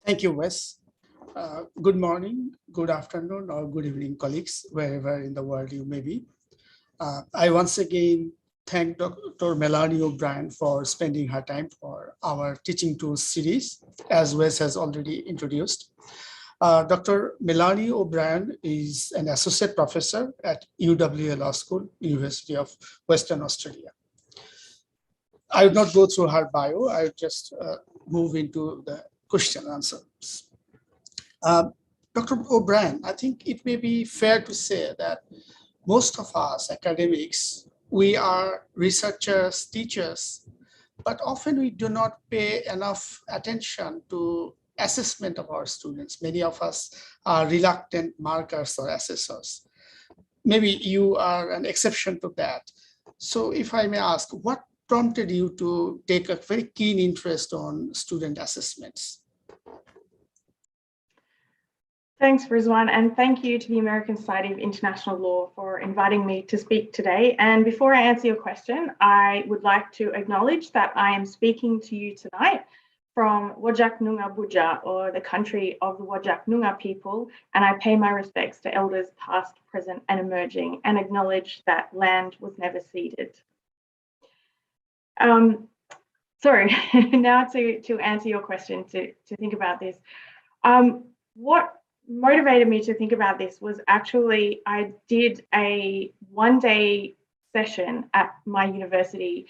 Thank you, Wes. Good morning, good afternoon, or good evening, colleagues, wherever in the world you may be. I once again thank Dr. Melanie O'Brien for spending her time for our Teaching Tools series, as Wes has already introduced. Dr. Melanie O'Brien is an associate professor at UWA Law School, University of Western Australia. I will not go through her bio, I will just move into the question and answers. Dr. O'Brien, I think it may be fair to say that most of us academics, we are researchers, teachers, but often we do not pay enough attention to assessment of our students. Many of us are reluctant markers or assessors. Maybe you are an exception to that. So if I may ask, what prompted you to take a very keen interest on student assessments? Thanks, Rizwan, and thank you to the American Society of International Law for inviting me to speak today. And before I answer your question, I would like to acknowledge that I am speaking to you tonight from Whadjuk Noongar Boodja, or the country of the Whadjuk Noongar people, and I pay my respects to elders past, present, and emerging, and acknowledge that land was never ceded. Sorry, now to answer your question, to think about this. What motivated me to think about this was actually I did a one-day session at my university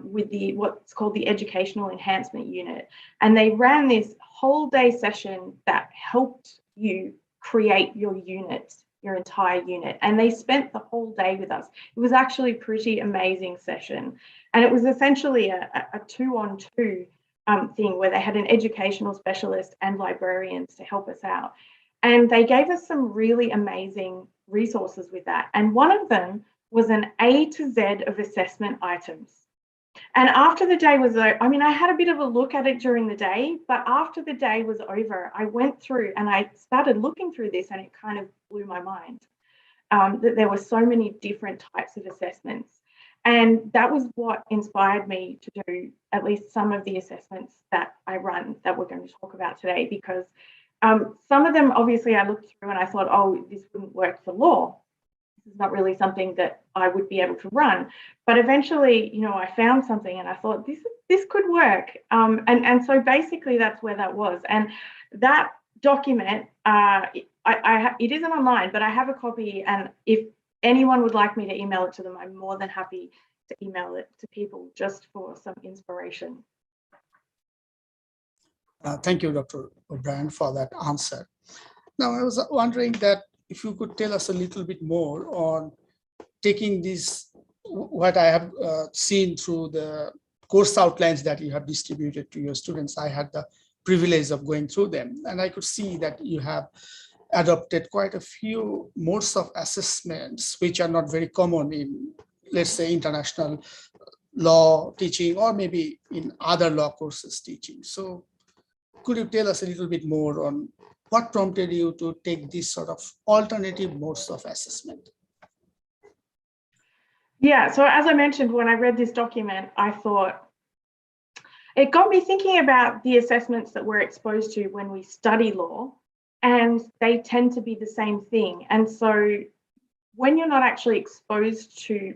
with what's called the Educational Enhancement Unit, and they ran this whole day session that helped you create your unit, your entire unit, and they spent the whole day with us. It was actually a pretty amazing session, and it was essentially a two-on-two thing where they had an educational specialist and librarians to help us out. And they gave us some really amazing resources with that. And one of them was an A to Z of assessment items. And after the day was over, I mean, I had a bit of a look at it during the day, but after the day was over, I went through and I started looking through this, and it kind of blew my mind that there were so many different types of assessments. And that was what inspired me to do at least some of the assessments that I run that we're going to talk about today, because some of them, obviously, I looked through and I thought, oh, this wouldn't work for law. This is not really something that I would be able to run. But eventually, you know, I found something and I thought, this could work. And so basically that's where that was. And that document, it isn't online, but I have a copy. And if anyone would like me to email it to them, I'm more than happy to email it to people just for some inspiration. Thank you, Dr. O'Brien, for that answer. Now, I was wondering that if you could tell us a little bit more on taking this, what I have seen through the course outlines that you have distributed to your students. I had the privilege of going through them, and I could see that you have adopted quite a few modes of assessments, which are not very common in, let's say, international law teaching, or maybe in other law courses teaching. So could you tell us a little bit more on what prompted you to take these sort of alternative modes of assessment? Yeah, so as I mentioned, when I read this document, I thought, it got me thinking about the assessments that we're exposed to when we study law, and they tend to be the same thing. And so when you're not actually exposed to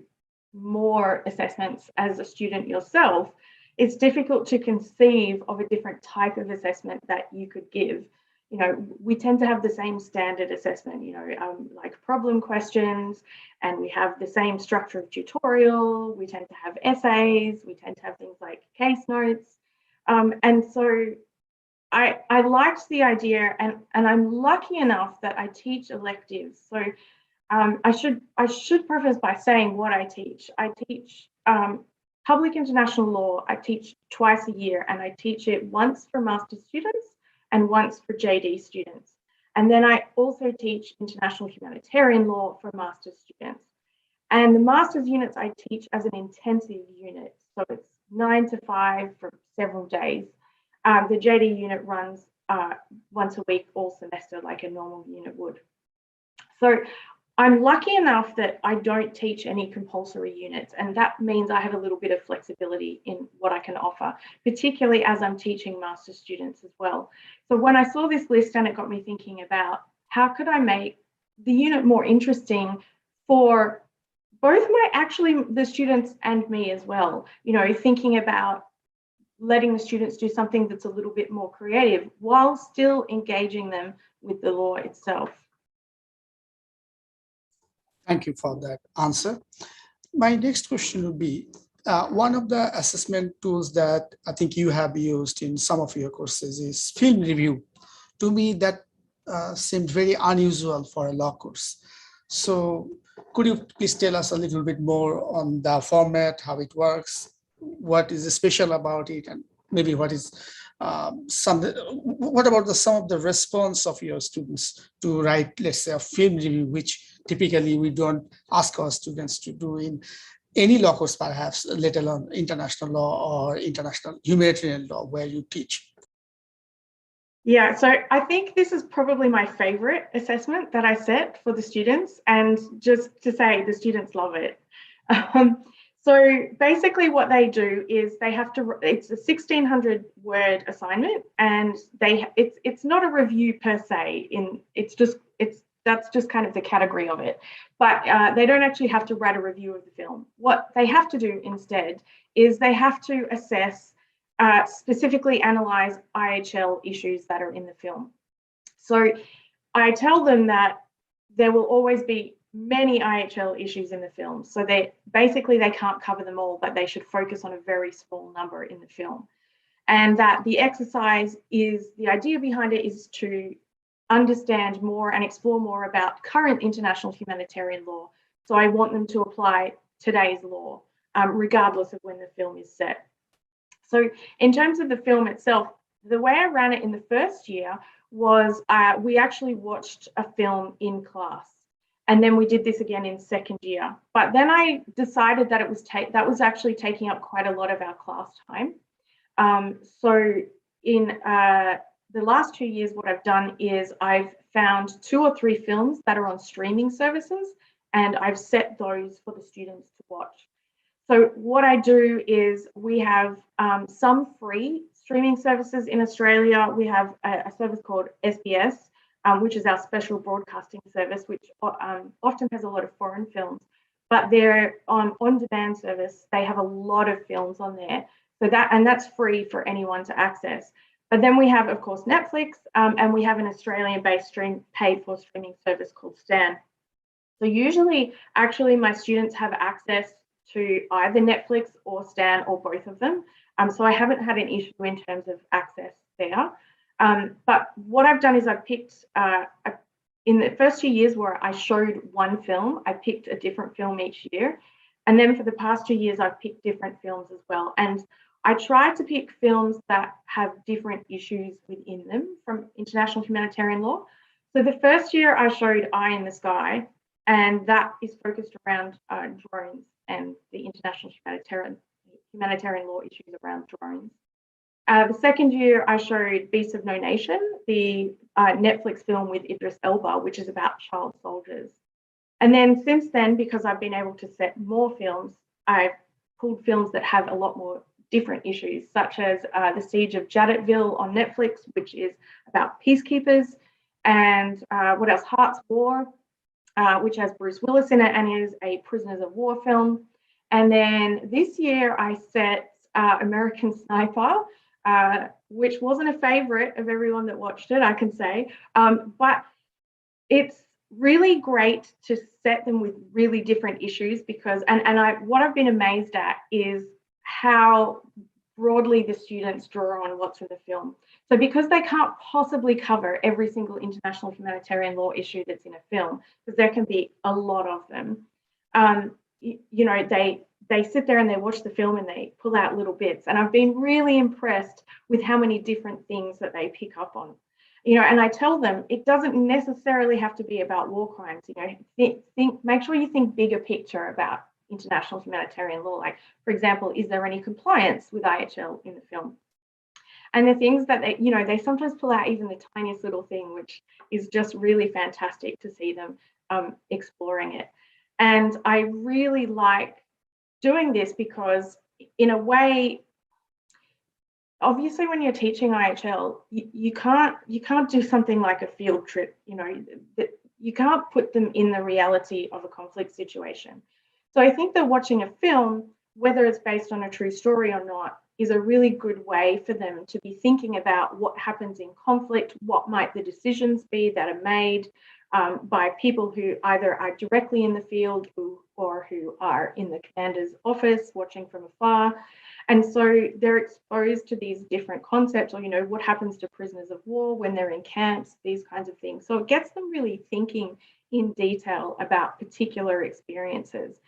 more assessments as a student yourself, it's difficult to conceive of a different type of assessment that you could give. You know, we tend to have the same standard assessment, you know, like problem questions, and we have the same structure of tutorial. We tend to have essays. We tend to have things like case notes. And so I liked the idea, and I'm lucky enough that I teach electives. So I should preface by saying what I teach. I teach public international law. I teach twice a year, and I teach it once for master's students and once for JD students. And then I also teach international humanitarian law for master's students. And the master's units I teach as an intensive unit. So it's 9 to 5 for several days. The JD unit runs once a week all semester like a normal unit would. So I'm lucky enough that I don't teach any compulsory units, and that means I have a little bit of flexibility in what I can offer, particularly as I'm teaching master's students as well. So when I saw this list, and it got me thinking about how could I make the unit more interesting for both the students and me as well, thinking about letting the students do something that's a little bit more creative while still engaging them with the law itself. Thank you for that answer. My next question would be, one of the assessment tools that I think you have used in some of your courses is film review. To me, that seemed very unusual for a law course. So could you please tell us a little bit more on the format, how it works, what is special about it, and maybe what is what about some of the response of your students to write, let's say, a film review, which typically we don't ask our students to do in any law course, perhaps, let alone international law or international humanitarian law where you teach? Yeah, so I think this is probably my favorite assessment that I set for the students, and just to say the students love it. So basically what they do is they have to, it's a 1,600 word assignment, and it's not a review per se, that's just kind of the category of it. But they don't actually have to write a review of the film. What they have to do instead is they have to assess, specifically analyze IHL issues that are in the film. So I tell them that there will always be many IHL issues in the film. So they can't cover them all, but they should focus on a very small number in the film. And that the exercise is, the idea behind it is to understand more and explore more about current international humanitarian law. So I want them to apply today's law, regardless of when the film is set. So in terms of the film itself, the way I ran it in the first year was we actually watched a film in class. And then we did this again in second year. But then I decided that that was actually taking up quite a lot of our class time. So in the last 2 years, what I've done is I've found 2 or 3 films that are on streaming services, and I've set those for the students to watch. So what I do is we have some free streaming services in Australia. We have a service called SBS, which is our special broadcasting service, which often has a lot of foreign films, but they're on-demand service. They have a lot of films on there. So that's free for anyone to access. But then we have, of course, Netflix, and we have an Australian-based paid-for streaming service called Stan. So usually, actually, my students have access to either Netflix or Stan or both of them. So I haven't had an issue in terms of access there. But what I've done is I've picked, in the first 2 years where I showed one film, I picked a different film each year. And then for the past 2 years, I've picked different films as well. And I try to pick films that have different issues within them from international humanitarian law. So the first year I showed Eye in the Sky, and that is focused around drones and the international humanitarian law issues around drones. The second year I showed Beasts of No Nation, the Netflix film with Idris Elba, which is about child soldiers. And then since then, because I've been able to set more films, I've pulled films that have a lot more different issues, such as The Siege of Jadotville on Netflix, which is about peacekeepers, and what else? Heart's War, which has Bruce Willis in it and is a prisoners of war film. And then this year I set American Sniper, which wasn't a favorite of everyone that watched it, I can say, but it's really great to set them with really different issues because, what I've been amazed at is how broadly the students draw on what's in the film. So because they can't possibly cover every single international humanitarian law issue that's in a film, because there can be a lot of them, they sit there and they watch the film and they pull out little bits. And I've been really impressed with how many different things that they pick up on. And I tell them it doesn't necessarily have to be about war crimes. Make sure you think bigger picture about international humanitarian law. Like, for example, is there any compliance with IHL in the film? And the things that they sometimes pull out even the tiniest little thing, which is just really fantastic to see them exploring it. And I really like doing this because in a way, obviously when you're teaching IHL, you can't do something like a field trip, you know, you can't put them in the reality of a conflict situation. So I think that watching a film, whether it's based on a true story or not, is a really good way for them to be thinking about what happens in conflict, what might the decisions be that are made by people who either are directly in the field or who are in the commander's office watching from afar. And so they're exposed to these different concepts, or, you know, what happens to prisoners of war when they're in camps, these kinds of things. So it gets them really thinking in detail about particular experiences.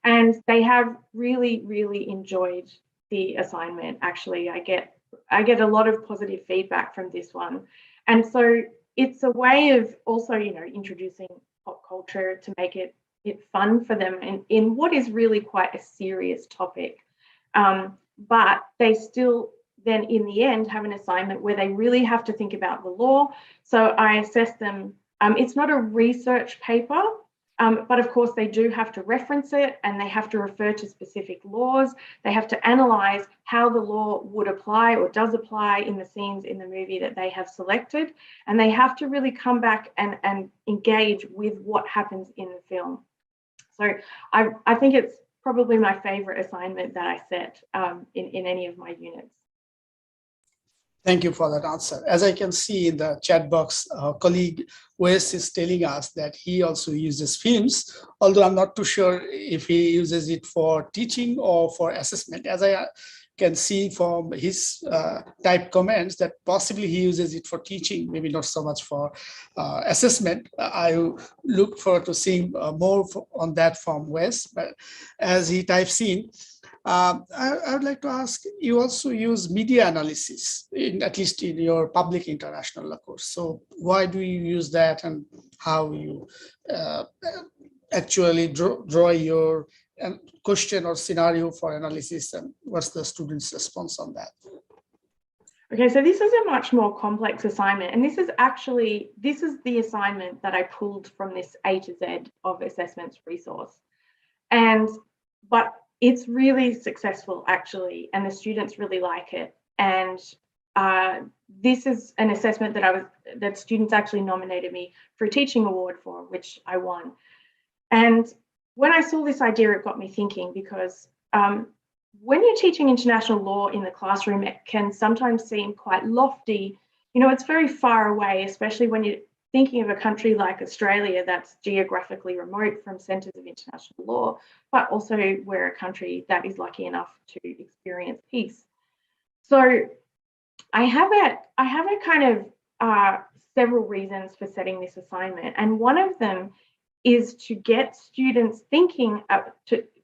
And they have really, really enjoyed the assignment. Actually, I get a lot of positive feedback from this one. And so it's a way of also, you know, introducing pop culture to make it fun for them in what is really quite a serious topic. But they still then in the end have an assignment where they really have to think about the law. So I assess them. It's not a research paper, but of course they do have to reference it, and they have to refer to specific laws. They have to analyse how the law would apply or does apply in the scenes in the movie that they have selected. And they have to really come back and engage with what happens in the film. So I think it's probably my favourite assignment that I set in any of my units. Thank you for that answer. As I can see in the chat box, our colleague Wes is telling us that he also uses films, although I'm not too sure if he uses it for teaching or for assessment. As I can see from his typed comments that possibly he uses it for teaching, maybe not so much for assessment. I look forward to seeing more on that from Wes, but as he types in, I would like to ask, you also use media analysis, at least in your public international course. So why do you use that, and how you actually draw your question or scenario for analysis, and what's the student's response on that? Okay, so this is a much more complex assignment, and this is the assignment that I pulled from this A to Z of assessments resource. But it's really successful actually, and the students really like it. And this is an assessment that students actually nominated me for a teaching award for, which I won. And when I saw this idea, it got me thinking, because when you're teaching international law in the classroom, it can sometimes seem quite lofty. You know, it's very far away, especially when you're thinking of a country like Australia that's geographically remote from centres of international law, but also we're a country that is lucky enough to experience peace. So I have a kind of several reasons for setting this assignment, and one of them is to get students thinking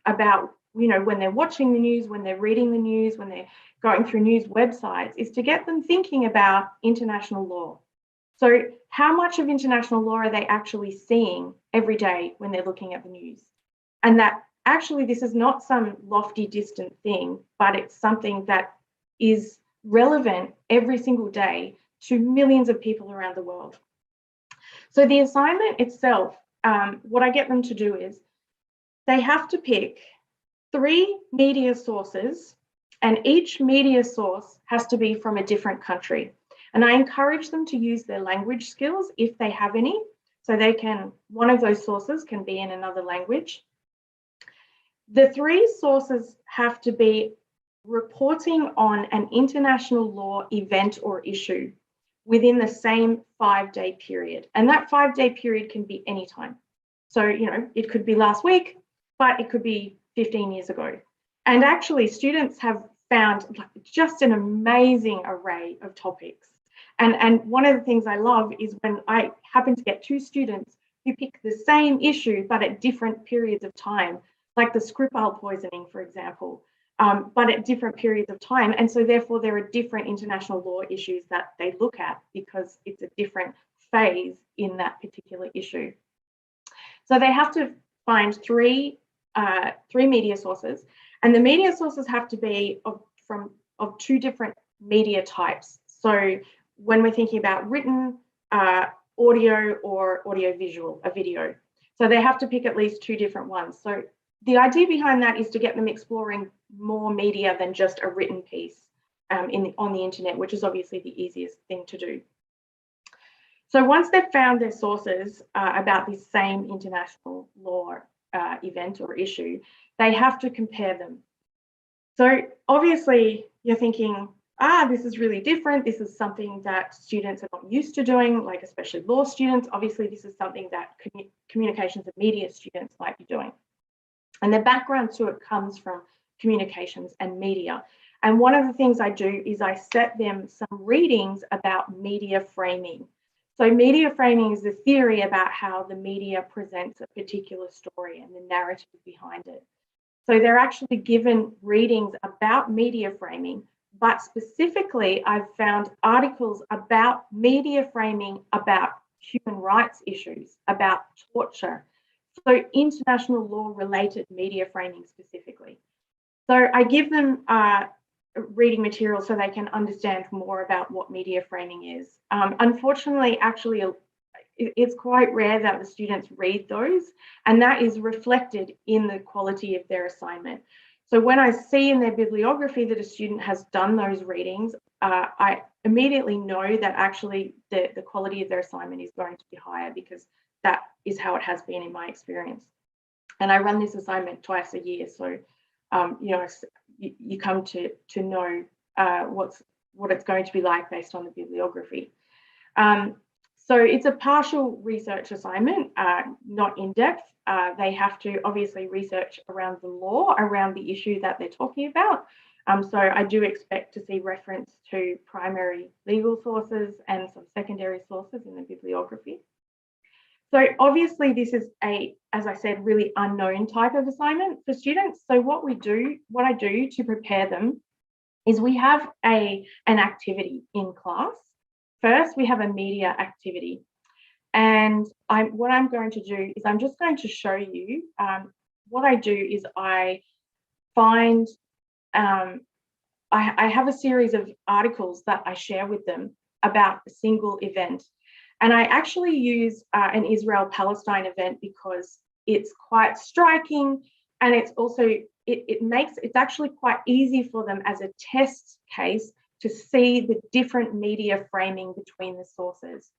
about, you know, when they're watching the news, when they're reading the news, when they're going through news websites, is to get them thinking about international law. So how much of international law are they actually seeing every day when they're looking at the news? And that actually this is not some lofty, distant thing, but it's something that is relevant every single day to millions of people around the world. So the assignment itself, what I get them to do is they have to pick 3 media sources, and each media source has to be from a different country. And I encourage them to use their language skills if they have any. So they can, one of those sources can be in another language. The 3 sources have to be reporting on an international law event or issue within the same 5-day period. And that 5-day period can be any time. So, you know, it could be last week, but it could be 15 years ago. And actually students have found just an amazing array of topics. And one of the things I love is when I happen to get 2 students who pick the same issue, but at different periods of time, like the Skripal poisoning, for example, but at different periods of time. And so therefore there are different international law issues that they look at because it's a different phase in that particular issue. So they have to find 3 media sources, and the media sources have to be of 2 different media types. So when we're thinking about written, audio, or audio-visual, a video. So they have to pick at least 2 different ones. So the idea behind that is to get them exploring more media than just a written piece on the internet, which is obviously the easiest thing to do. So once they've found their sources about this same international law event or issue, they have to compare them. So obviously you're thinking, this is really different. This is something that students are not used to doing, like especially law students. Obviously, this is something that communications and media students might be doing. And the background to it comes from communications and media. And one of the things I do is I set them some readings about media framing. So media framing is the theory about how the media presents a particular story and the narrative behind it. So they're actually given readings about media framing, but specifically I've found articles about media framing about human rights issues, about torture. So international law related media framing specifically. So I give them reading material so they can understand more about what media framing is. Unfortunately, actually, it's quite rare that the students read those, and that is reflected in the quality of their assignment. So when I see in their bibliography that a student has done those readings, I immediately know that actually the quality of their assignment is going to be higher, because that is how it has been in my experience. And I run this assignment twice a year, so you come to know what it's going to be like based on the bibliography. So it's a partial research assignment, not in depth. They have to obviously research around the law, around the issue that they're talking about. So I do expect to see reference to primary legal sources and some secondary sources in the bibliography. So obviously this is as I said, really unknown type of assignment for students. So what I do to prepare them is we have an activity in class. First, we have a media activity. And what I'm going to do is I'm just going to show you what I do is I find, I have a series of articles that I share with them about a single event. And I actually use an Israel-Palestine event because it's quite striking, and it's also, it's actually quite easy for them as a test case to see the different media framing between the sources.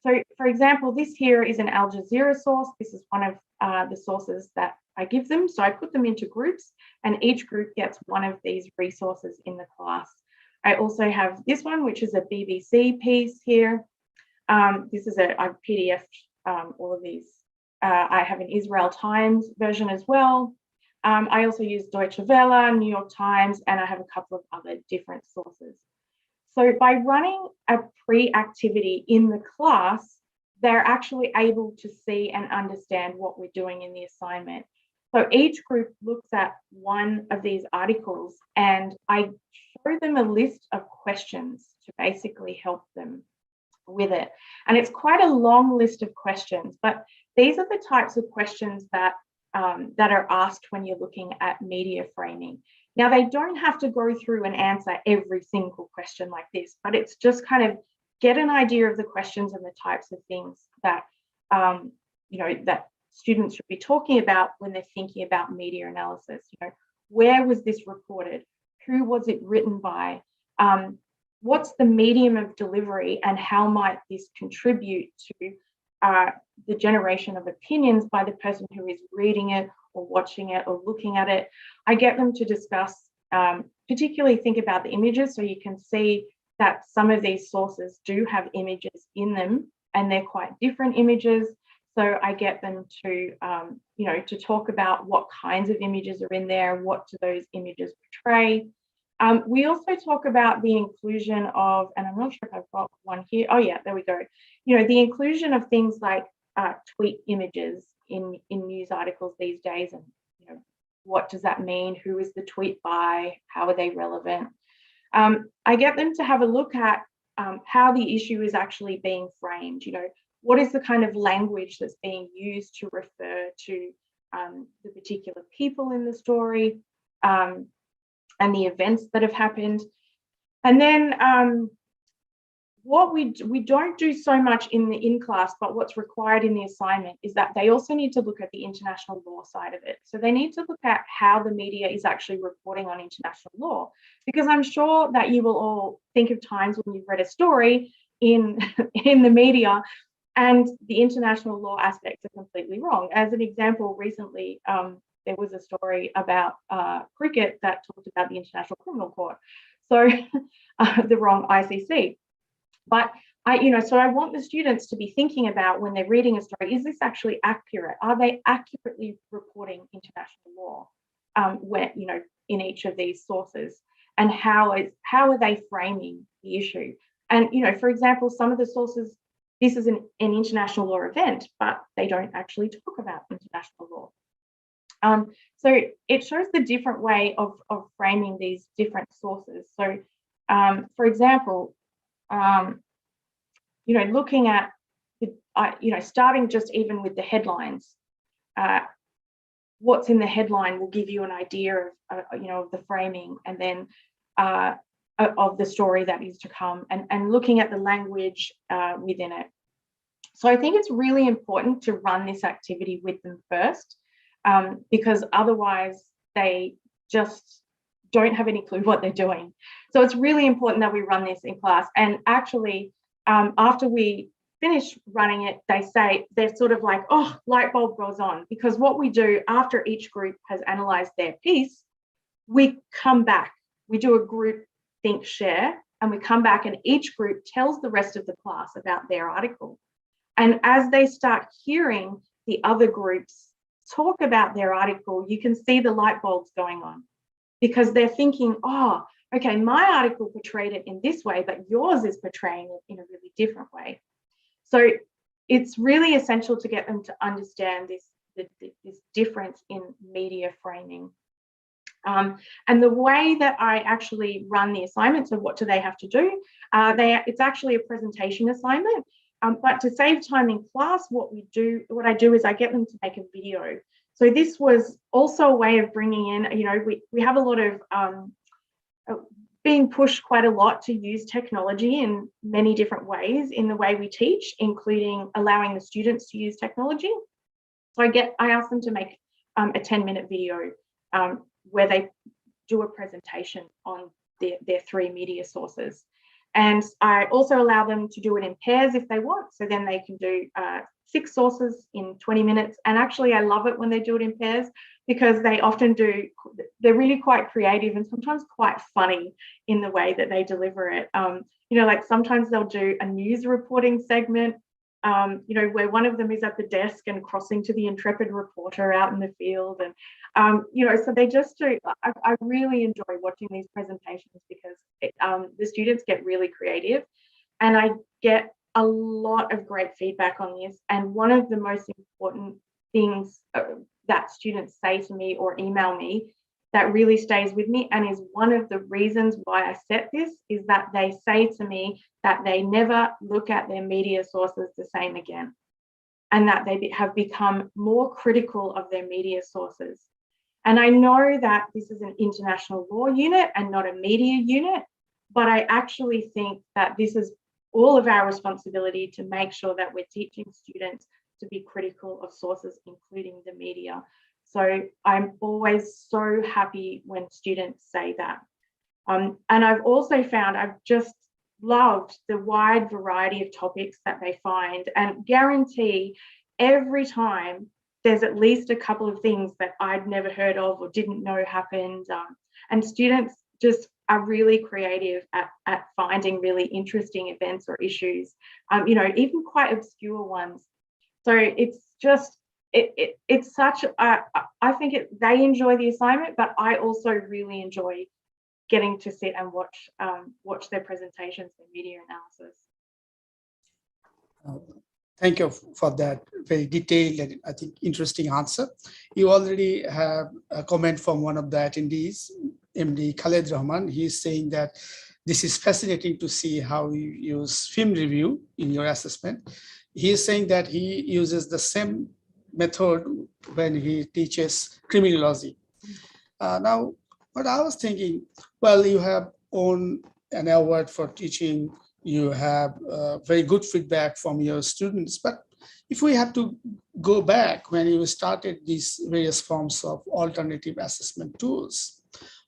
So for example, this here is an Al Jazeera source. This is one of the sources that I give them. So I put them into groups, and each group gets one of these resources in the class. I also have this one, which is a BBC piece here. This is I've PDF'd all of these. I have an Israel Times version as well. I also use Deutsche Welle, New York Times, and I have a couple of other different sources. So by running a pre-activity in the class, they're actually able to see and understand what we're doing in the assignment. So each group looks at one of these articles, and I show them a list of questions to basically help them with it. And it's quite a long list of questions, but these are the types of questions that are asked when you're looking at media framing. Now, they don't have to go through and answer every single question like this, but it's just kind of get an idea of the questions and the types of things that that students should be talking about when they're thinking about media analysis. Where was this reported? Who was it written by? What's the medium of delivery, and how might this contribute to the generation of opinions by the person who is reading it or watching it or looking at it? I get them to discuss, particularly think about the images, so you can see that some of these sources do have images in them, and they're quite different images. So I get them to, to talk about what kinds of images are in there, what do those images portray. We also talk about the inclusion of, and I'm not sure if I've got one here. Oh yeah, there we go. The inclusion of things like tweet images in news articles these days, and what does that mean? Who is the tweet by? How are they relevant? I get them to have a look at how the issue is actually being framed. What is the kind of language that's being used to refer to the particular people in the story, and the events that have happened. And then what we don't do so much in class, but what's required in the assignment is that they also need to look at the international law side of it. So they need to look at how the media is actually reporting on international law, because I'm sure that you will all think of times when you've read a story in the media and the international law aspects are completely wrong. As an example, recently there was a story about cricket that talked about the International Criminal Court, so the wrong ICC. But so I want the students to be thinking about when they're reading a story, is this actually accurate? Are they accurately reporting international law where, in each of these sources? And how are they framing the issue? And, for example, some of the sources, this is an international law event, but they don't actually talk about international law. So it shows the different way of framing these different sources. So, for example, looking at, starting just even with the headlines, what's in the headline will give you an idea of the framing, and then of the story that is to come, and looking at the language within it. So I think it's really important to run this activity with them first, because otherwise they just don't have any clue what they're doing. So it's really important that we run this in class. And actually, after we finish running it, they're sort of like, oh, light bulb goes on, because what we do after each group has analysed their piece, we come back, we do a group think share, and we come back and each group tells the rest of the class about their article. And as they start hearing the other groups talk about their article, you can see the light bulbs going on, because they're thinking, oh, okay, my article portrayed it in this way, but yours is portraying it in a really different way. So it's really essential to get them to understand this difference in media framing. And the way that I actually run the assignment, so what do they have to do? It's actually a presentation assignment. But to save time in class, what I do is I get them to make a video. So this was also a way of bringing in, we have a lot of being pushed quite a lot to use technology in many different ways in the way we teach, including allowing the students to use technology. So I ask them to make a 10-minute video where they do a presentation on their 3 media sources. And I also allow them to do it in pairs if they want. So then they can do 6 sources in 20 minutes. And actually, I love it when they do it in pairs, because they often they're really quite creative and sometimes quite funny in the way that they deliver it. Like sometimes they'll do a news reporting segment, where one of them is at the desk and crossing to the intrepid reporter out in the field. And, so they just do, I really enjoy watching these presentations, because the students get really creative, and I get a lot of great feedback on this. And one of the most important things that students say to me or email me that really stays with me, and is one of the reasons why I set this, is that they say to me that they never look at their media sources the same again, and that they have become more critical of their media sources. And I know that this is an international law unit and not a media unit, but I actually think that this is all of our responsibility to make sure that we're teaching students to be critical of sources, including the media. So I'm always so happy when students say that. And I've also found, I've just loved the wide variety of topics that they find, and guarantee every time there's at least a couple of things that I'd never heard of or didn't know happened. And students just are really creative at finding really interesting events or issues, even quite obscure ones. So it's just, it's such, I think they enjoy the assignment, but I also really enjoy getting to sit and watch their presentations, their media analysis. Thank you for that very detailed and I think interesting answer. You already have a comment from one of the attendees, MD Khaled Rahman. He's saying that this is fascinating to see how you use film review in your assessment. He's saying that he uses the same method when he teaches criminology. Now, what I was thinking, well, you have won an award for teaching you have very good feedback from your students. But if we have to go back when you started these various forms of alternative assessment tools,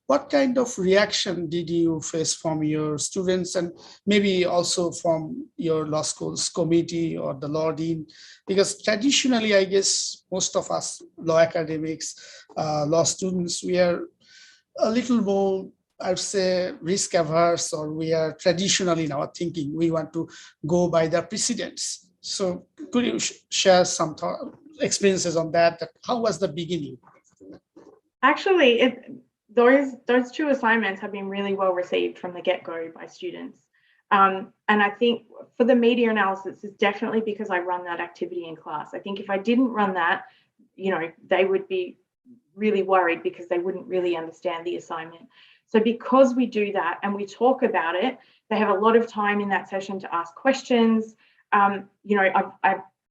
what kind of reaction did you face from your students and maybe also from your law school's committee or the law dean? Because traditionally, I guess most of us law academics, law students, we are a little more, I would say, risk averse, or we are traditional in our thinking. We want to go by the precedents. So could you share some experiences on that? How was the beginning? Actually, those two assignments have been really well received from the get-go by students. And I think for the media analysis, it's definitely because I run that activity in class. I think if I didn't run that, they would be really worried because they wouldn't really understand the assignment. So because we do that and we talk about it, they have a lot of time in that session to ask questions. I've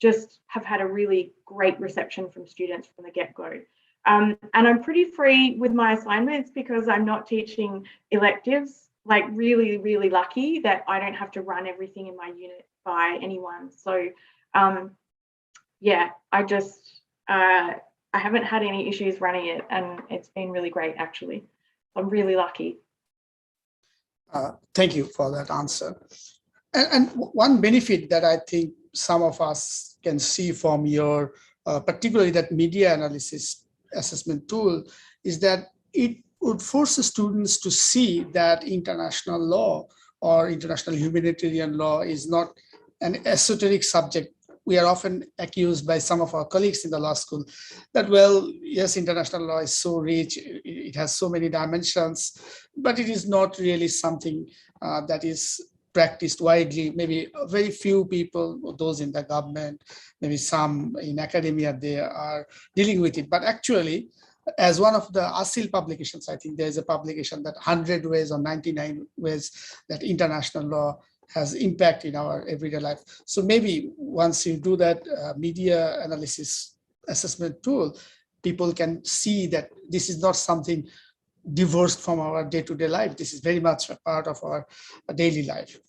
just have had a really great reception from students from the get-go. And I'm pretty free with my assignments because I'm not teaching electives, like really, really lucky that I don't have to run everything in my unit by anyone. So yeah, I haven't had any issues running it, and it's been really great, actually. I'm really lucky. Thank you for that answer. And one benefit that I think some of us can see from your, particularly that media analysis assessment tool, is that it would force the students to see that international law or international humanitarian law is not an esoteric subject. We are often accused by some of our colleagues in the law school that, well, yes, international law is so rich, it has so many dimensions, but it is not really something that is practiced widely. Maybe very few people, those in the government, maybe some in academia, they are dealing with it. But actually, as one of the ASIL publications, I think there's a publication that 100 ways or 99 ways that international law has impact in our everyday life. So maybe once you do that media analysis assessment tool, people can see that this is not something divorced from our day-to-day life. This is very much a part of our daily life.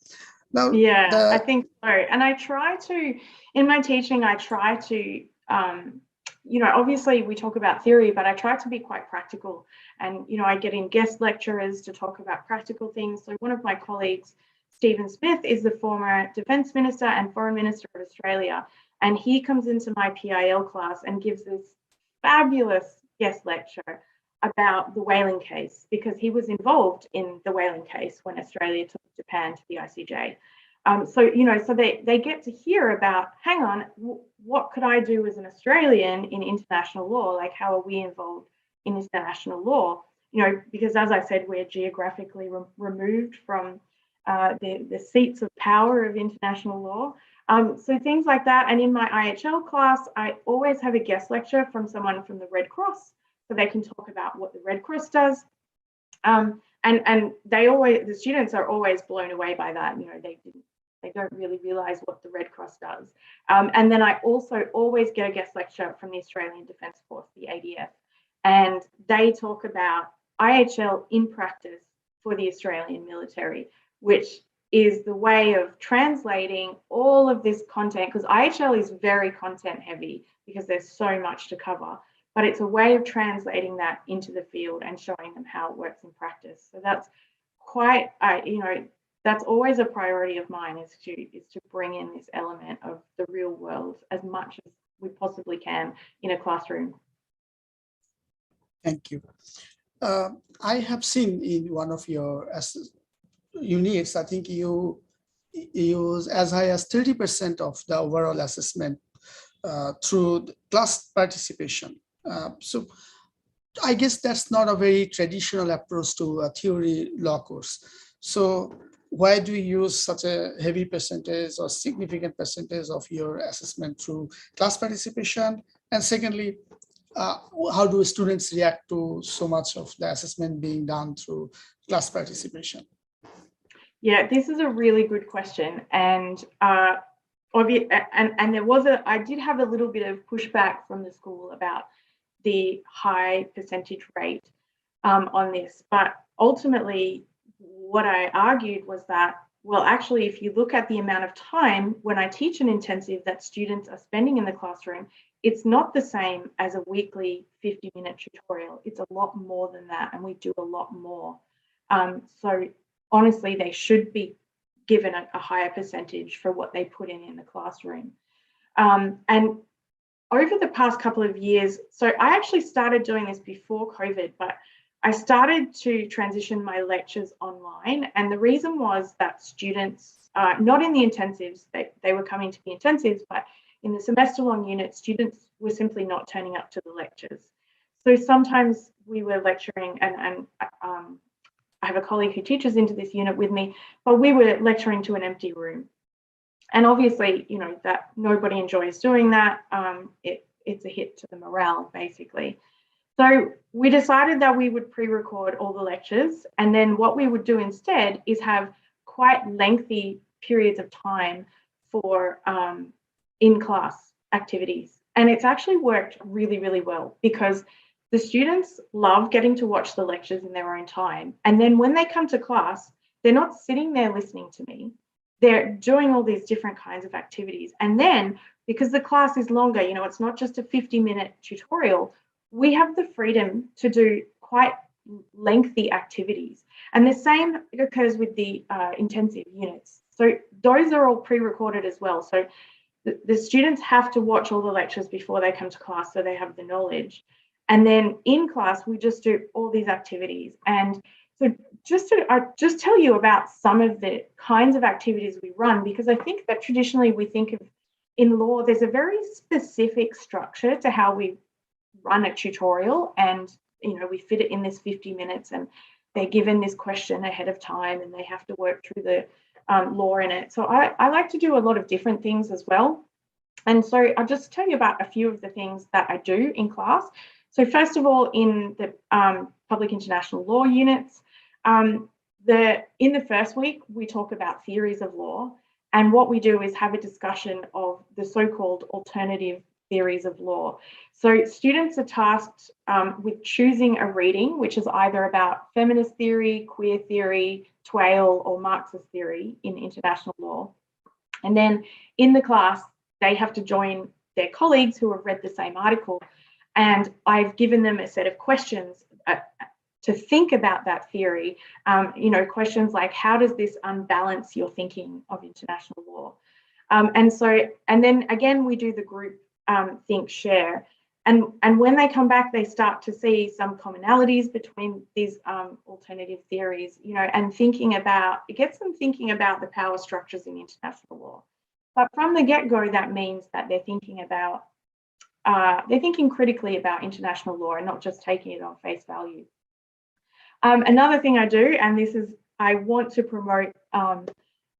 Now, yeah, I think so. And I try to, in my teaching, I try to, obviously we talk about theory, but I try to be quite practical. And, I get in guest lecturers to talk about practical things. So one of my colleagues, Stephen Smith, is the former Defence Minister and Foreign Minister of Australia. And he comes into my PIL class and gives this fabulous guest lecture about the whaling case, because he was involved in the whaling case when Australia took Japan to the ICJ. So they get to hear about, hang on, what could I do as an Australian in international law? Like, how are we involved in international law? Because as I said, we're geographically removed from the seats of power of international law. So things like that. And in my IHL class, I always have a guest lecture from someone from the Red Cross, so they can talk about what the Red Cross does. And the students are always blown away by that. They don't really realize what the Red Cross does. And then I also always get a guest lecture from the Australian Defence Force, the ADF, and they talk about IHL in practice for the Australian military, which is the way of translating all of this content, because IHL is very content heavy because there's so much to cover, but it's a way of translating that into the field and showing them how it works in practice. So that's quite, that's always a priority of mine, is to bring in this element of the real world as much as we possibly can in a classroom. Thank you. I have seen in one of your units, I think you use as high as 30% of the overall assessment through class participation. So I guess that's not a very traditional approach to a theory law course. So why do you use such a heavy percentage or significant percentage of your assessment through class participation? And secondly, how do students react to so much of the assessment being done through class participation? Yeah, this is a really good question. And I did have a little bit of pushback from the school about the high percentage rate on this. But ultimately, what I argued was that well, actually, if you look at the amount of time when I teach an intensive that students are spending in the classroom, it's not the same as a weekly 50-minute tutorial. It's a lot more than that, and we do a lot more. So honestly, they should be given a higher percentage for what they put in the classroom. And over the past couple of years, so I actually started doing this before COVID, but I started to transition my lectures online. And the reason was that students, not in the intensives, they were coming to the intensives, but in the semester-long unit, students were simply not turning up to the lectures. So sometimes we were lecturing, and I have a colleague who teaches into this unit with me, but we were lecturing to an empty room. And obviously, you know, that nobody enjoys doing that. It's a hit to the morale, basically. So we decided that we would pre-record all the lectures, and then what we would do instead is have quite lengthy periods of time for in-class activities. And it's actually worked really, really well, because the students love getting to watch the lectures in their own time. And then when they come to class, they're not sitting there listening to me. They're doing all these different kinds of activities. And then because the class is longer, you know, it's not just a 50-minute tutorial, we have the freedom to do quite lengthy activities. And the same occurs with the intensive units. So those are all pre-recorded as well. So the students have to watch all the lectures before they come to class, so they have the knowledge. And then in class, we just do all these activities. And so just to tell you about some of the kinds of activities we run, because I think that traditionally we think of, in law, there's a very specific structure to how we run a tutorial, and you know, we fit it in this 50 minutes, and they're given this question ahead of time, and they have to work through the law in it. So I like to do a lot of different things as well. And so I'll just tell you about a few of the things that I do in class. So first of all, in the public international law units, in the first week, we talk about theories of law. And what we do is have a discussion of the so-called alternative theories of law. So students are tasked with choosing a reading, which is either about feminist theory, queer theory, Twale, or Marxist theory in international law. And then in the class, they have to join their colleagues who have read the same article. And I've given them a set of questions to think about that theory. You know, questions like, how does this unbalance your thinking of international law? And then again, we do the group think, share. And when they come back, they start to see some commonalities between these alternative theories, you know, and it gets them thinking about the power structures in international law. But from the get-go, that means that they're thinking critically about international law and not just taking it on face value. Another thing I do, and I want to promote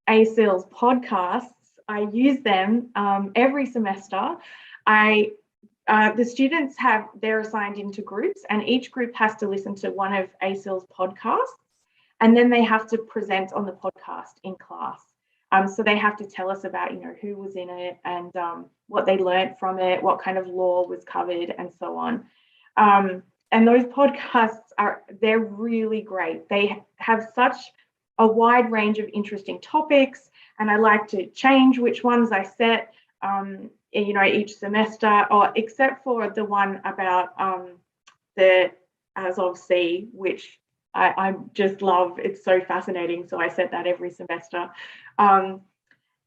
ASIL's podcasts. I use them every semester. The students they're assigned into groups, and each group has to listen to one of ASIL's podcasts, and then they have to present on the podcast in class. So they have to tell us about, you know, who was in it and what they learned from it, what kind of law was covered, and so on. And those podcasts they're really great. They have such a wide range of interesting topics, and I like to change which ones I set, you know, each semester, or except for the one about the as of C, which I just love. It's so fascinating. So I set that every semester.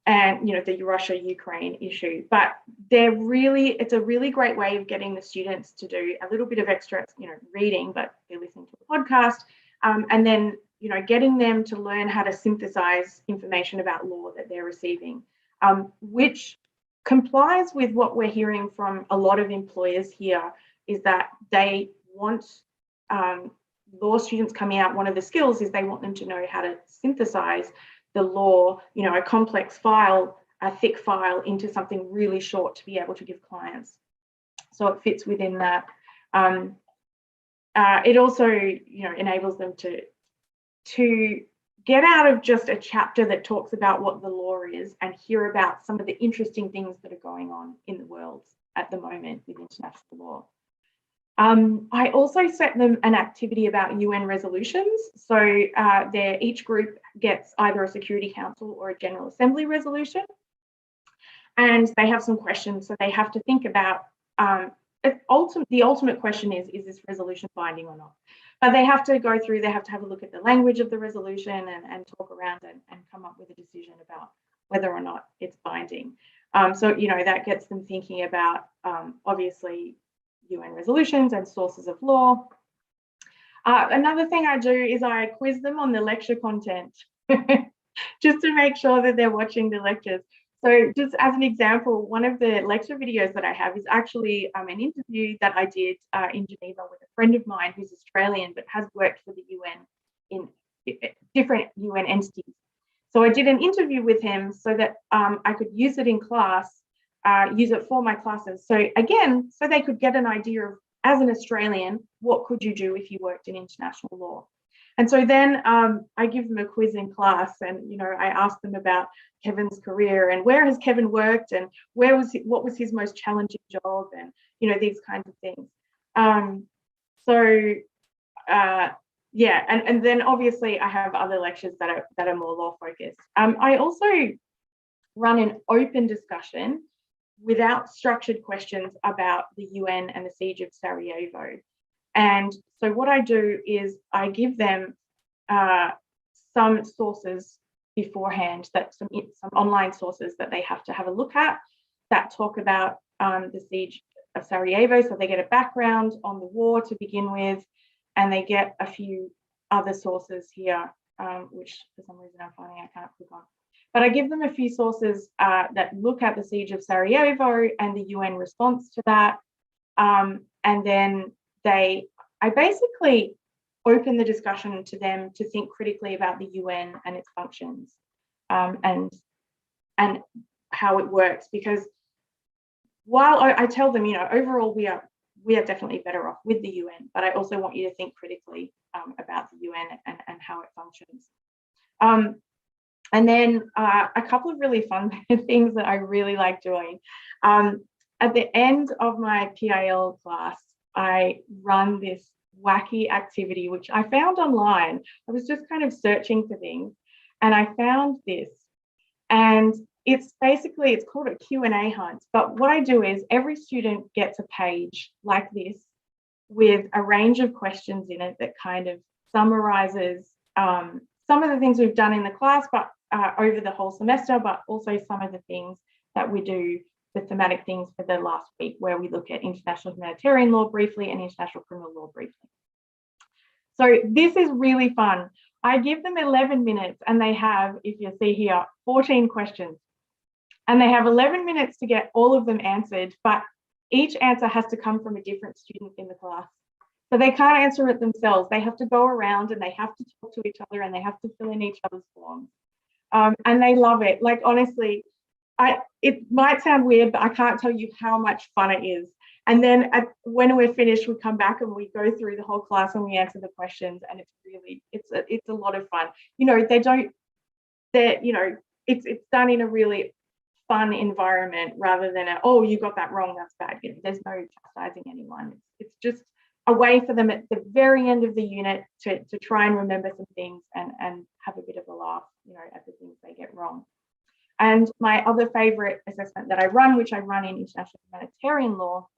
And, you know, the Russia-Ukraine issue. But it's a really great way of getting the students to do a little bit of extra, you know, reading, but they're listening to the podcast. And then, you know, getting them to learn how to synthesize information about law that they're receiving, which complies with what we're hearing from a lot of employers here, is that they want law students coming out. One of the skills is they want them to know how to synthesize the law, you know, a complex file, a thick file, into something really short to be able to give clients. So it fits within that. It also, you know, enables them to get out of just a chapter that talks about what the law is and hear about some of the interesting things that are going on in the world at the moment with international law. I also set them an activity about UN resolutions. So each group gets either a Security Council or a General Assembly resolution. And they have some questions. So they have to think about, the ultimate question is this resolution binding or not? But they have to go through, they have to have a look at the language of the resolution and talk around and come up with a decision about whether or not it's binding. So, that gets them thinking about, obviously, UN resolutions and sources of law. Another thing I do is I quiz them on the lecture content, just to make sure that they're watching the lectures. So just as an example, one of the lecture videos that I have is actually an interview that I did in Geneva with a friend of mine who's Australian, but has worked for the UN in different UN entities. So I did an interview with him so that I could use it in class, use it for my classes. So again, so they could get an idea of, as an Australian, what could you do if you worked in international law? And so then I give them a quiz in class, and I ask them about Kevin's career and where has Kevin worked and what was his most challenging job, and these kinds of things. Yeah, and then obviously I have other lectures that are more law focused. I also run an open discussion without structured questions about the UN and the siege of Sarajevo. And so what I do is I give them some sources beforehand, some online sources that they have to have a look at that talk about the siege of Sarajevo. So they get a background on the war to begin with, and they get a few other sources here, which for some reason I'm finding I can't click on. But I give them a few sources that look at the siege of Sarajevo and the UN response to that. And then I basically open the discussion to them to think critically about the UN and its functions, and how it works. Because while I tell them, overall we are definitely better off with the UN, but I also want you to think critically about the UN and how it functions. And then a couple of really fun things that I really like doing. At the end of my PIL class, I run this wacky activity, which I found online. I was just kind of searching for things, and I found this. And it's called a Q&A hunt. But what I do is every student gets a page like this with a range of questions in it that kind of summarizes some of the things we've done in the class, but over the whole semester, but also some of the things that we do, the thematic things for the last week, where we look at international humanitarian law briefly and international criminal law briefly. So this is really fun. I give them 11 minutes and they have, if you see here, 14 questions. And they have 11 minutes to get all of them answered, but each answer has to come from a different student in the class. So they can't answer it themselves. They have to go around and they have to talk to each other and they have to fill in each other's forms. And they love it. Like, honestly, it might sound weird, but I can't tell you how much fun it is. And then when we're finished, we come back and we go through the whole class and we answer the questions, and it's a lot of fun. It's done in a really fun environment rather than oh, you got that wrong, that's bad. There's no chastising anyone. It's just a way for them at the very end of the unit to try and remember some things and have a bit of a laugh, at the things they get wrong. And my other favorite assessment that I run, which I run in international humanitarian law,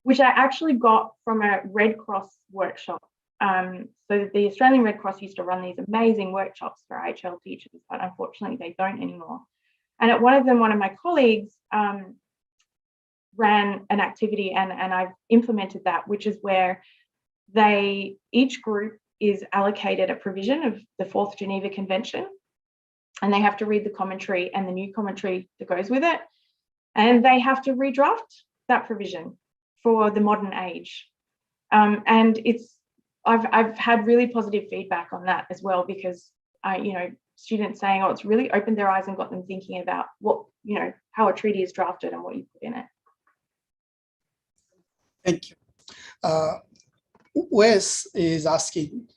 which I actually got from a Red Cross workshop. So the Australian Red Cross used to run these amazing workshops for IHL teachers, but unfortunately they don't anymore. And at one of them, one of my colleagues ran an activity, and I've implemented that, which is where each group is allocated a provision of the 4th Geneva Convention, and they have to read the commentary and the new commentary that goes with it, and they have to redraft that provision for the modern age. And I've had really positive feedback on that as well, because students saying, oh, it's really opened their eyes and got them thinking about how a treaty is drafted and what you put in it. Thank you. Wes is asking,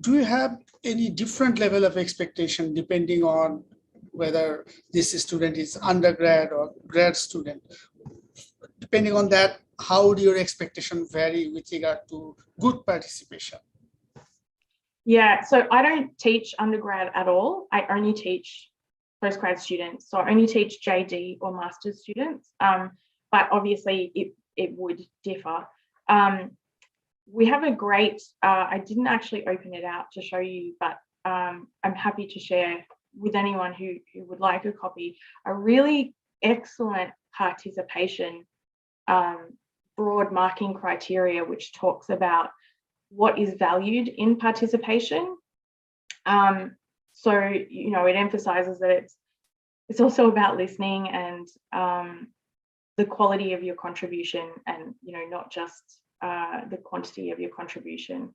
do you have any different level of expectation depending on whether this student is undergrad or grad student? Depending on that, how do your expectation vary with regard to good participation? Yeah, so I don't teach undergrad at all. I only teach postgrad students. So I only teach JD or master's students, but obviously it would differ. We have a great, I didn't actually open it out to show you, but I'm happy to share with anyone who would like a copy, a really excellent participation broad marking criteria, which talks about what is valued in participation. So, you know, it emphasizes that it's also about listening and the quality of your contribution, and, you know, not just the quantity of your contribution.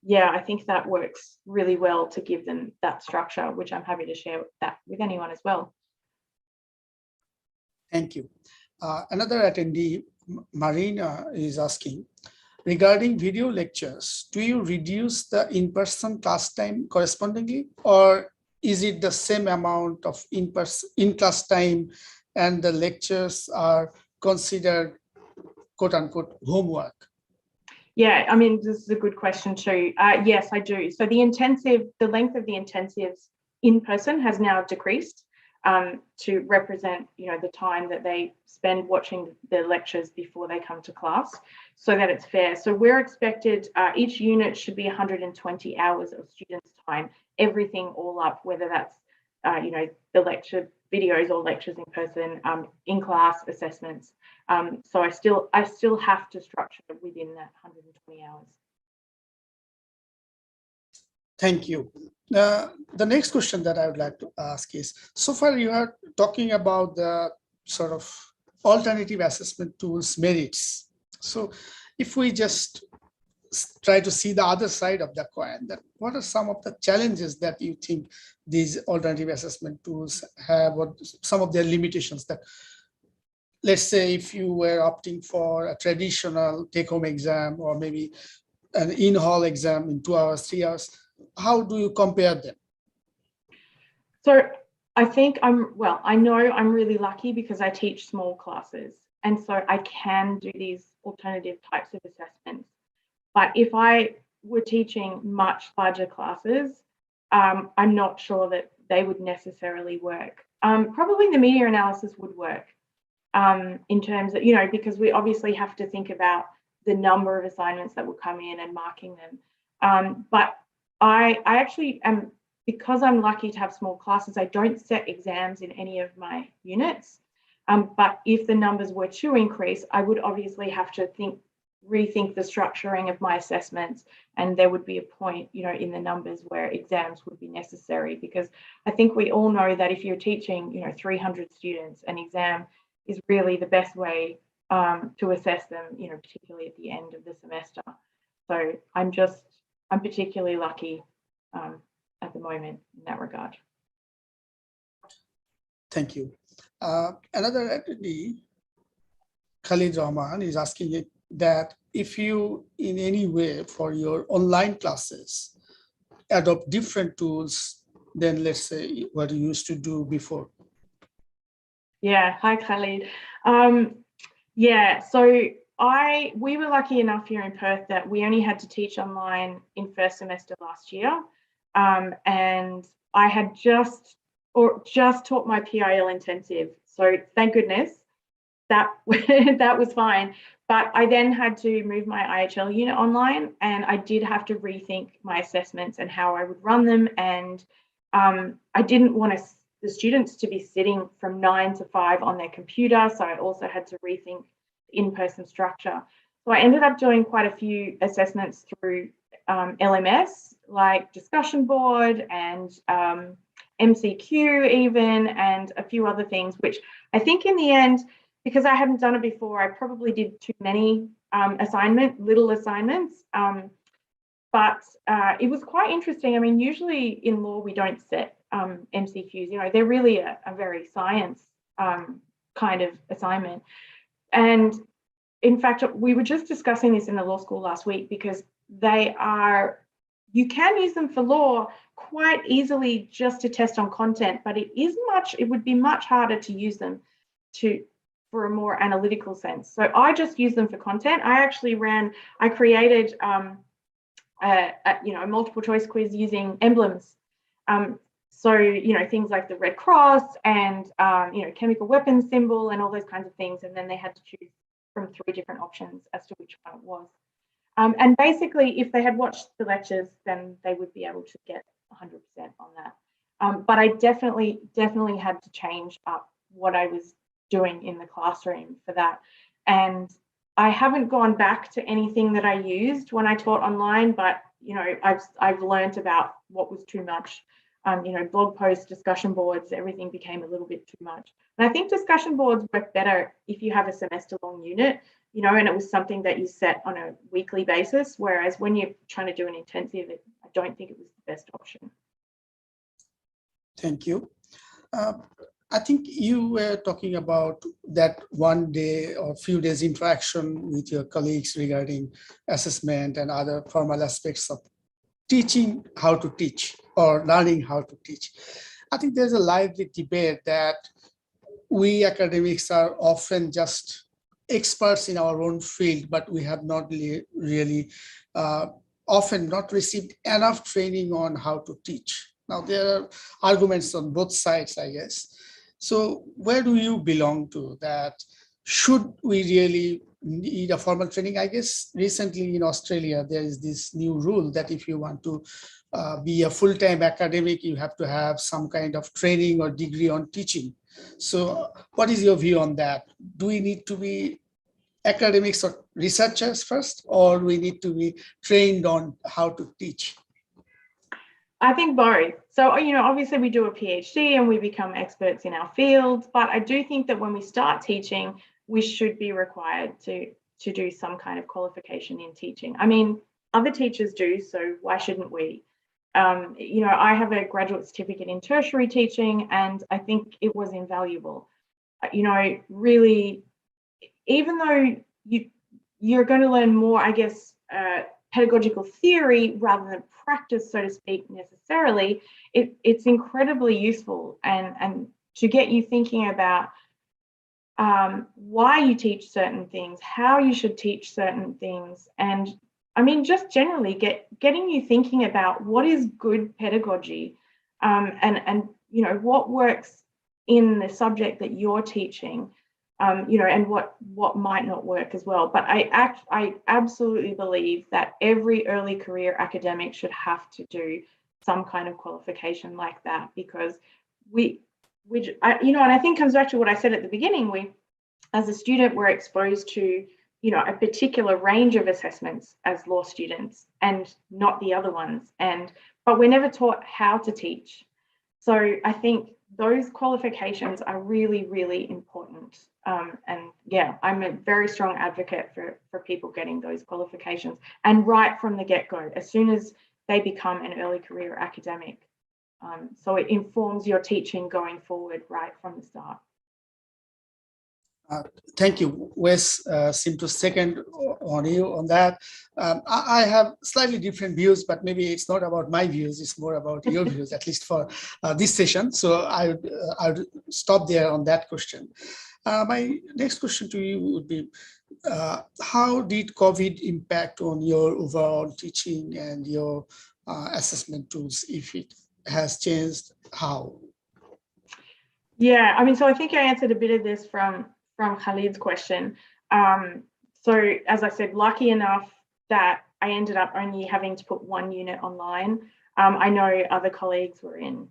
Yeah, I think that works really well to give them that structure, which I'm happy to share that with anyone as well. Thank you. Another attendee, Marina, is asking, regarding video lectures, do you reduce the in-person class time correspondingly, or is it the same amount of in-class time and the lectures are considered quote unquote homework? Yeah, I mean, this is a good question too. Yes, I do. So the length of the intensives in person has now decreased to represent, you know, the time that they spend watching the lectures before they come to class, so that it's fair. So we're expected, each unit should be 120 hours of students' time, everything all up, whether that's, you know, the lecture videos or lectures in person, in class assessments. So I still have to structure within that 120 hours. Thank you. The next question that I would like to ask is, so far you are talking about the sort of alternative assessment tools merits. So if we just try to see the other side of the coin, that what are some of the challenges that you think these alternative assessment tools have, or some of their limitations? That, let's say, if you were opting for a traditional take-home exam or maybe an in-hall exam in 2 hours, 3 hours, how do you compare them? So I think I know I'm really lucky because I teach small classes, and so I can do these alternative types of assessments. But if I were teaching much larger classes, I'm not sure that they would necessarily work. Probably the media analysis would work in terms of, you know, because we obviously have to think about the number of assignments that will come in and marking them. But I actually am, because I'm lucky to have small classes, I don't set exams in any of my units. But if the numbers were to increase, I would obviously have to rethink the structuring of my assessments, and there would be a point, you know, in the numbers where exams would be necessary, because I think we all know that if you're teaching, you know, 300 students, an exam is really the best way to assess them, you know, particularly at the end of the semester. So I'm particularly lucky at the moment in that regard. Thank you. Another attendee, Khalid Rahman, is asking it that if you in any way for your online classes adopt different tools than, let's say, what you used to do before. Yeah, hi Khalid. Yeah, so we were lucky enough here in Perth that we only had to teach online in first semester last year, and I had just taught my PIL intensive, so thank goodness that that was fine. But I then had to move my IHL unit online, and I did have to rethink my assessments and how I would run them, and I didn't want the students to be sitting from 9 to 5 on their computer, so I also had to rethink in-person structure. So I ended up doing quite a few assessments through LMS, like discussion board and MCQ even, and a few other things, which I think in the end, because I hadn't done it before, I probably did too many little assignments. But it was quite interesting. I mean, usually in law, we don't set MCQs, you know, they're really a very science kind of assignment. And in fact, we were just discussing this in the law school last week, because you can use them for law quite easily just to test on content, but it would be much harder to use them for a more analytical sense. So I just use them for content. I created a multiple choice quiz using emblems. So, things like the Red Cross and, chemical weapons symbol and all those kinds of things. And then they had to choose from 3 different options as to which one it was. And basically, if they had watched the lectures, then they would be able to get 100% on that. But I definitely had to change up what I was doing in the classroom for that. And I haven't gone back to anything that I used when I taught online, but, I've learned about what was too much. Blog posts, discussion boards, everything became a little bit too much. And I think discussion boards work better if you have a semester-long unit, and it was something that you set on a weekly basis, whereas when you're trying to do an intensive, I don't think it was the best option. Thank you. I think you were talking about that one day or few days interaction with your colleagues regarding assessment and other formal aspects of teaching how to teach or learning how to teach. I think there's a lively debate that we academics are often just experts in our own field, but we have not really often not received enough training on how to teach. Now, there are arguments on both sides, I guess. So where do you belong to that? Should we really need a formal training? I guess recently in Australia, there is this new rule that if you want to be a full-time academic, you have to have some kind of training or degree on teaching. So what is your view on that? Do we need to be academics or researchers first, or we need to be trained on how to teach? I think both. So, obviously we do a PhD and we become experts in our field, but I do think that when we start teaching, we should be required to do some kind of qualification in teaching. I mean, other teachers do, so why shouldn't we? I have a graduate certificate in tertiary teaching, and I think it was invaluable. Really, even though you're going to learn more, I guess, pedagogical theory rather than practice, so to speak, necessarily, it's incredibly useful and to get you thinking about why you teach certain things, how you should teach certain things, and I mean, just generally getting you thinking about what is good pedagogy, and what works in the subject that you're teaching, and what might not work as well. But I absolutely believe that every early career academic should have to do some kind of qualification like that, because and I think comes back to what I said at the beginning. We, as a student, we're exposed to a particular range of assessments as law students and not the other ones, but we're never taught how to teach. So I think those qualifications are really, really important. And yeah, I'm a very strong advocate for people getting those qualifications, and right from the get-go, as soon as they become an early career academic. So it informs your teaching going forward right from the start. Thank you. Wes seemed to second on you on that. I have slightly different views, but maybe it's not about my views, it's more about your views, at least for this session. So I would stop there on that question. My next question to you would be, how did COVID impact on your overall teaching and your assessment tools? If it has changed, how? Yeah, I mean, so I think I answered a bit of this from Khalid's question. So as I said, lucky enough that I ended up only having to put one unit online. I know other colleagues were in,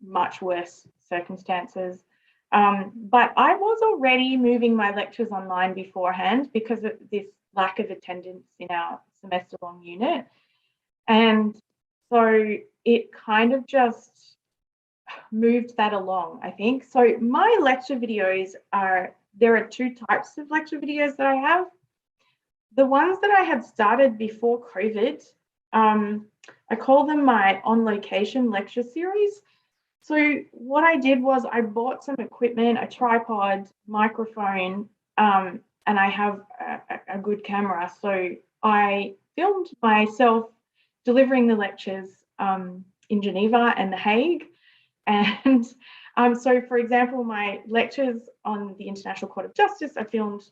much worse circumstances. But I was already moving my lectures online beforehand because of this lack of attendance in our semester-long unit. And so it kind of just moved that along, I think. So my lecture videos there are 2 types of lecture videos that I have. The ones that I had started before COVID, I call them my on-location lecture series. So what I did was I bought some equipment, a tripod, microphone, and I have a good camera. So I filmed myself delivering the lectures in Geneva and The Hague. And So for example, my lectures on the International Court of Justice are filmed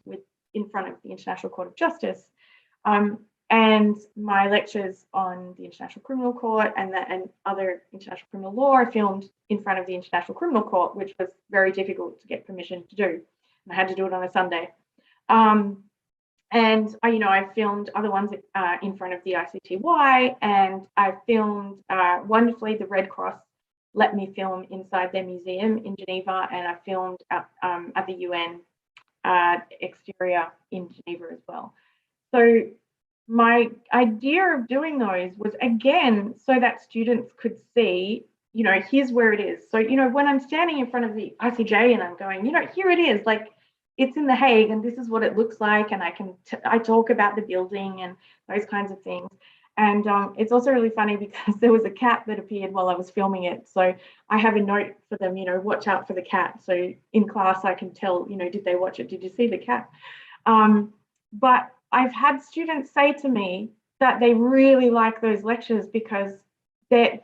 in front of the International Court of Justice. And my lectures on the International Criminal Court and other international criminal law are filmed in front of the International Criminal Court, which was very difficult to get permission to do. And I had to do it on a Sunday. And I filmed other ones in front of the ICTY, and I filmed wonderfully the Red Cross let me film inside their museum in Geneva, and I filmed at the UN exterior in Geneva as well. So my idea of doing those was, again, so that students could see, here's where it is. So, when I'm standing in front of the ICJ and I'm going, here it is, like it's in The Hague and this is what it looks like. And I talk about the building and those kinds of things. And it's also really funny because there was a cat that appeared while I was filming it. So I have a note for them, watch out for the cat. So in class, I can tell, did they watch it? Did you see the cat? But I've had students say to me that they really like those lectures because they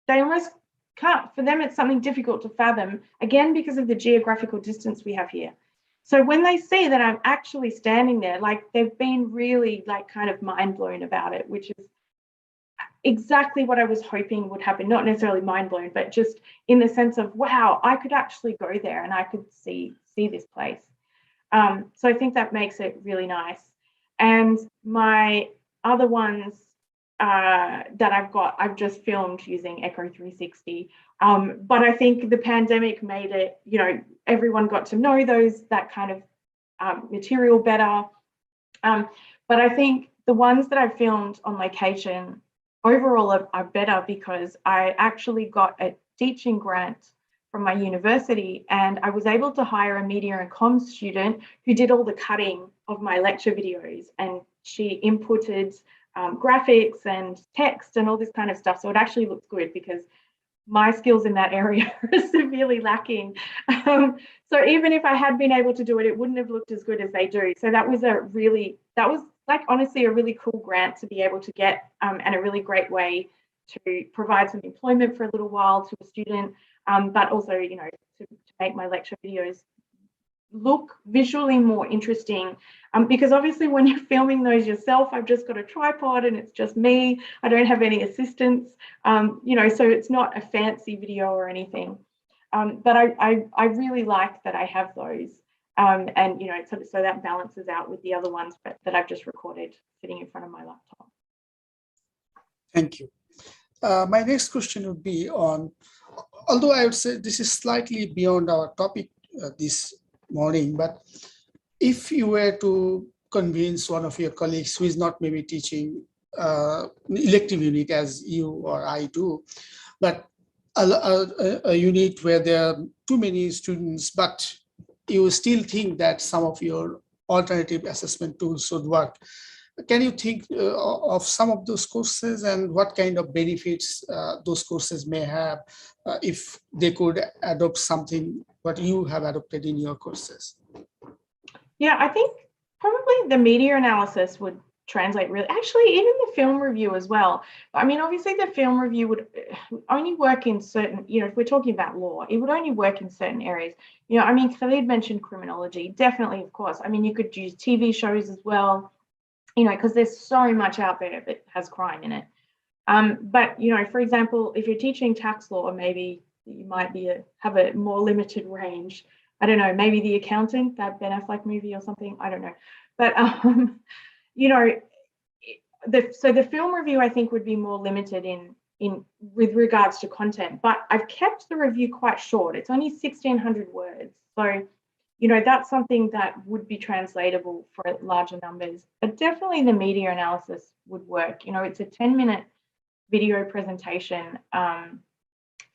almost can't, for them, it's something difficult to fathom, again, because of the geographical distance we have here. So when they see that I'm actually standing there, like they've been really like kind of mind blown about it, which is exactly what I was hoping would happen. Not necessarily mind blown, but just in the sense of, wow, I could actually go there and I could see this place. So I think that makes it really nice. And my other ones that I've just filmed using Echo 360. But I think the pandemic made it, everyone got to know that kind of material better. But I think the ones that I filmed on location overall are better because I actually got a teaching grant from my university, and I was able to hire a media and comms student who did all the cutting of my lecture videos, and she inputted graphics and text and all this kind of stuff. So it actually looks good because my skills in that area are severely lacking. So even if I had been able to do it, it wouldn't have looked as good as they do. So that was like honestly a really cool grant to be able to get, and a really great way to provide some employment for a little while to a student, but also, to make my lecture videos look visually more interesting, because obviously when you're filming those yourself, I've just got a tripod and it's just me. I don't have any assistants, so it's not a fancy video or anything. But I really like that I have those, and so that balances out with the other ones that I've just recorded sitting in front of my laptop. Thank you. My next question would be on, although I would say this is slightly beyond our topic this morning, but if you were to convince one of your colleagues who is not maybe teaching elective unit as you or I do, but a unit where there are too many students, but you still think that some of your alternative assessment tools should work, can you think of some of those courses and what kind of benefits those courses may have if they could adopt something what you have adopted in your courses? Yeah, I think probably the media analysis would translate really, actually even the film review as well. I mean, obviously the film review would only work in certain, if we're talking about law, it would only work in certain areas. I mean, Khalid mentioned criminology, definitely, of course. I mean, you could use TV shows as well, because there's so much out there that has crime in it. But, for example, if you're teaching tax law, maybe you might have a more limited range. I don't know, maybe The Accountant, that Ben Affleck movie or something, I don't know. But, so the film review, I think, would be more limited in with regards to content. But I've kept the review quite short. It's only 1,600 words. So, that's something that would be translatable for larger numbers. But definitely the media analysis would work. It's a 10-minute video presentation.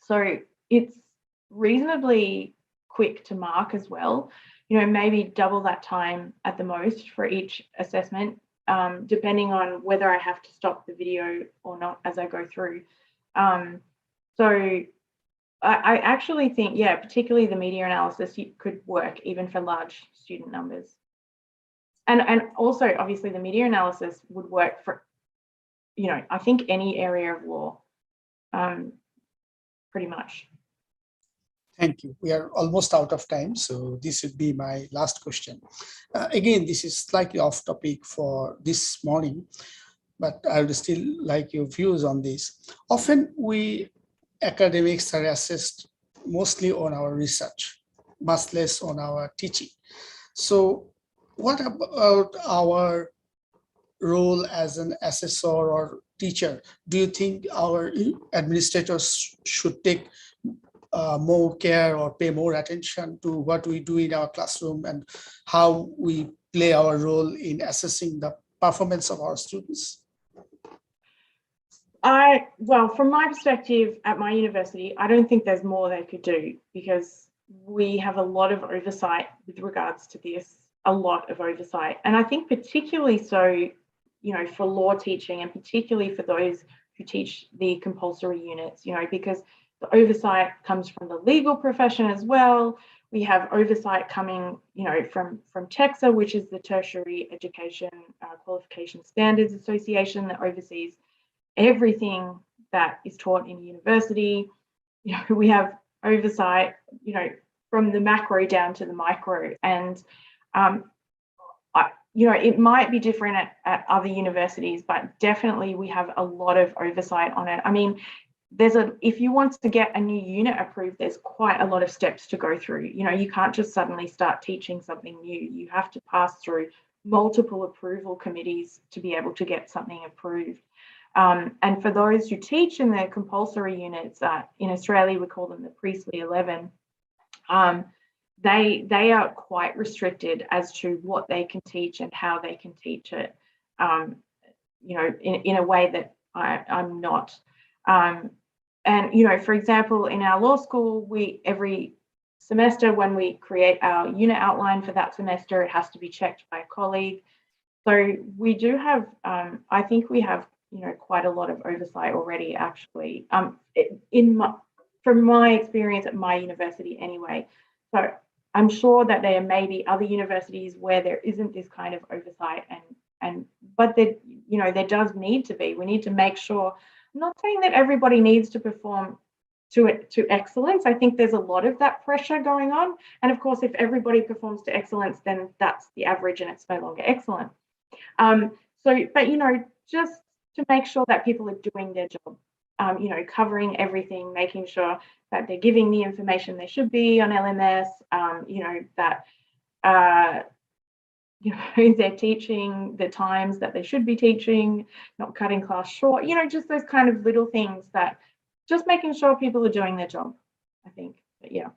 So it's reasonably quick to mark as well. Maybe double that time at the most for each assessment, depending on whether I have to stop the video or not as I go through. So I actually think, yeah, particularly the media analysis could work even for large student numbers. And also, obviously, the media analysis would work for, I think any area of law, pretty much. Thank you. We are almost out of time, so this would be my last question. Again, this is slightly off topic for this morning, but I would still like your views on this. Often we academics are assessed mostly on our research, much less on our teaching. So what about our role as an assessor or teacher? Do you think our administrators should take more care or pay more attention to what we do in our classroom and how we play our role in assessing the performance of our students? Well, from my perspective at my university, I don't think there's more they could do, because we have a lot of oversight with regards to this, a lot of oversight. And I think particularly so, for law teaching, and particularly for those who teach the compulsory units, because the oversight comes from the legal profession as well. We have oversight coming, from TEXA, which is the Tertiary Education Qualification Standards Association that oversees everything that is taught in university. We have oversight, from the macro down to the micro. And, it might be different at other universities, but definitely we have a lot of oversight on it. I mean, if you want to get a new unit approved, there's quite a lot of steps to go through. You can't just suddenly start teaching something new. You have to pass through multiple approval committees to be able to get something approved. And for those who teach in the compulsory units, in Australia, we call them the Priestley 11, they are quite restricted as to what they can teach and how they can teach it, in a way that I'm not. And, for example, in our law school, every semester when we create our unit outline for that semester, it has to be checked by a colleague. So we do have, I think we have, quite a lot of oversight already, actually, from my experience at my university anyway. So I'm sure that there may be other universities where there isn't this kind of oversight, but there does need to be. We need to make sure. I'm not saying that everybody needs to perform to excellence. I think there's a lot of that pressure going on. And of course, if everybody performs to excellence, then that's the average and it's no longer excellent. But just to make sure that people are doing their job, covering everything, making sure that they're giving the information they should be on LMS, that they're teaching the times that they should be teaching, not cutting class short, just those kind of little things, that just making sure people are doing their job, I think. But yeah.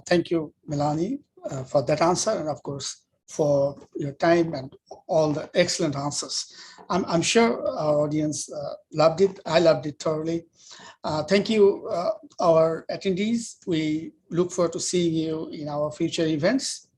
Thank you, Melanie, for that answer, and of course for your time and all the excellent answers. I'm sure our audience loved it. I loved it thoroughly. Thank you, our attendees. We look forward to seeing you in our future events.